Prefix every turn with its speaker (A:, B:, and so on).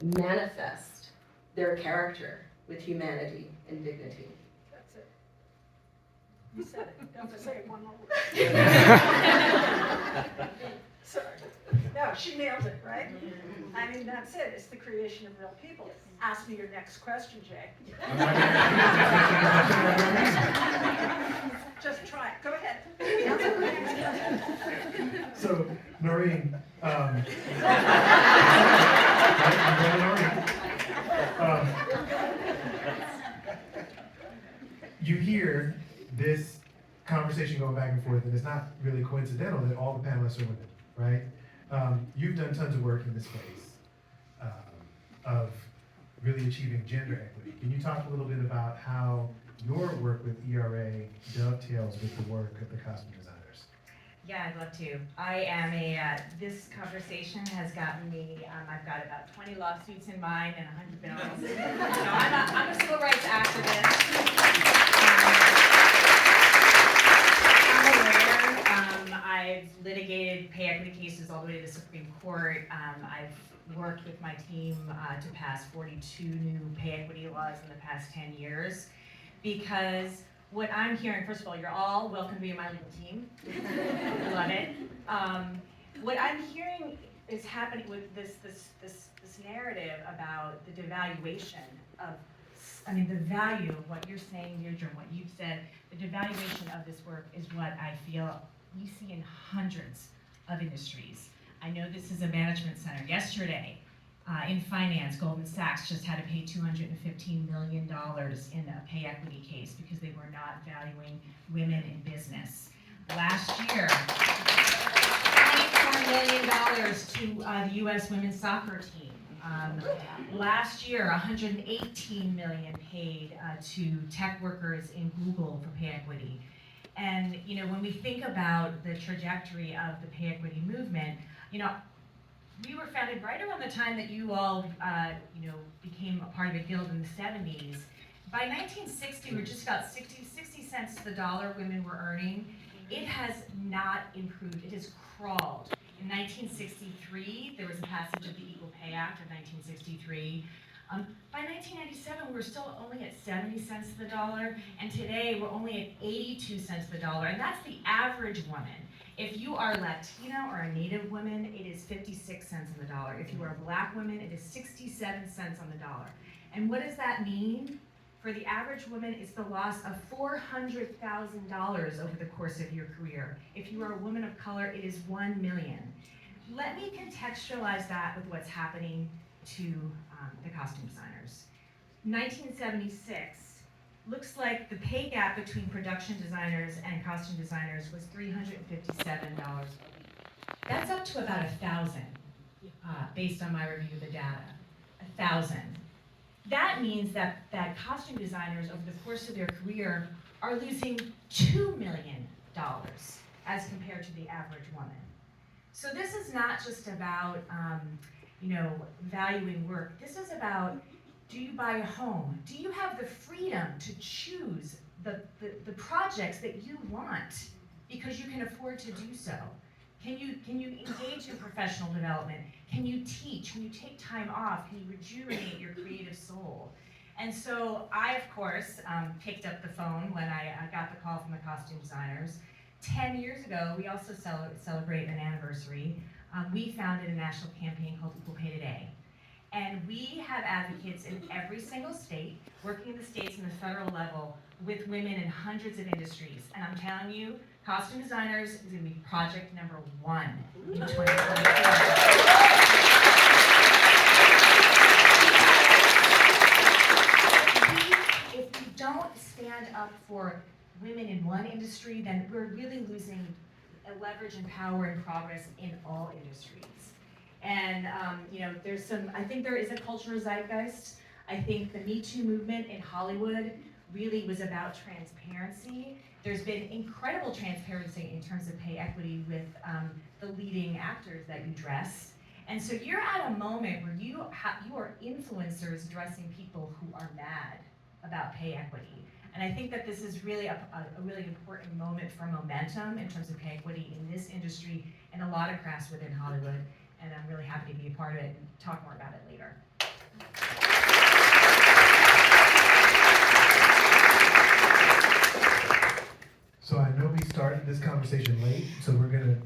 A: manifest their character with humanity and dignity.
B: That's it. You said it. Don't say it one more word. Sorry. No, she nailed it, right? I mean, that's it. It's the creation of real people. Ask me your next question, Jay. Just try it. Go ahead.
C: So, Noreen, you hear this conversation going back and forth, and it's not really coincidental that all the panelists are women, right? You've done tons of work in this space of really achieving gender equity. Can you talk a little bit about how your work with ERA dovetails with the work of the costume designers?
D: Yeah, I'd love to. This conversation has gotten me, I've got about 20 lawsuits in mind and 100 bills. So I'm a civil rights activist. I'm a lawyer. I've litigated pay equity cases all the way to the Supreme Court. I've worked with my team to pass 42 new pay equity laws in the past 10 years. Because what I'm hearing, first of all, you're all welcome to be in my legal team. Love it. What I'm hearing is happening with this narrative about the devaluation of, the value of what you're saying, Deirdre, and what you've said. The devaluation of this work is what I feel we see in hundreds of industries. I know this is a management center. Yesterday, in finance, Goldman Sachs just had to pay $215 million in a pay equity case because they were not valuing women in business. Last year, $24 million to the U.S. women's soccer team. Last year, $118 million paid to tech workers in Google for pay equity. And when we think about the trajectory of the pay equity movement, we were founded right around the time that you all, became a part of a guild in the 70s. By 1960, we were just about 60 cents to the dollar women were earning. It has not improved. It has crawled. In 1963, there was a passage of the Equal Pay Act of 1963. By 1997, we were still only at 70 cents to the dollar, and today we're only at 82 cents to the dollar, and that's the average woman. If you are Latino or a Native woman, it is 56 cents on the dollar. If you are a Black woman, it is 67 cents on the dollar. And what does that mean? For the average woman, it's the loss of $400,000 over the course of your career. If you are a woman of color, it is $1 million. Let me contextualize that with what's happening to the costume designers. 1976, looks like the pay gap between production designers and costume designers was $357 a week. That's up to about 1,000, based on my review of the data. 1,000. That means that costume designers over the course of their career are losing $2 million as compared to the average woman. So this is not just about valuing work. This is about, do you buy a home? Do you have the freedom to choose the projects that you want because you can afford to do so? Can you engage in professional development? Can you teach? Can you take time off? Can you rejuvenate your creative soul? And so I, of course, picked up the phone when I got the call from the costume designers. 10 years ago, we also celebrate an anniversary. We founded a national campaign called Equal Pay Today. And we have advocates in every single state, working in the states and the federal level with women in hundreds of industries. And I'm telling you, costume designers is going to be project number 1 in 2024. If we don't stand up for women in one industry, then we're really losing leverage and power and progress in all industries. And I think there is a cultural zeitgeist. I think the Me Too movement in Hollywood really was about transparency. There's been incredible transparency in terms of pay equity with the leading actors that you dress. And so you're at a moment where you are influencers dressing people who are mad about pay equity. And I think that this is really a really important moment for momentum in terms of pay equity in this industry and a lot of crafts within Hollywood. And I'm really happy to be a part of it and talk more about it later.
C: So I know we started this conversation late, so we're gonna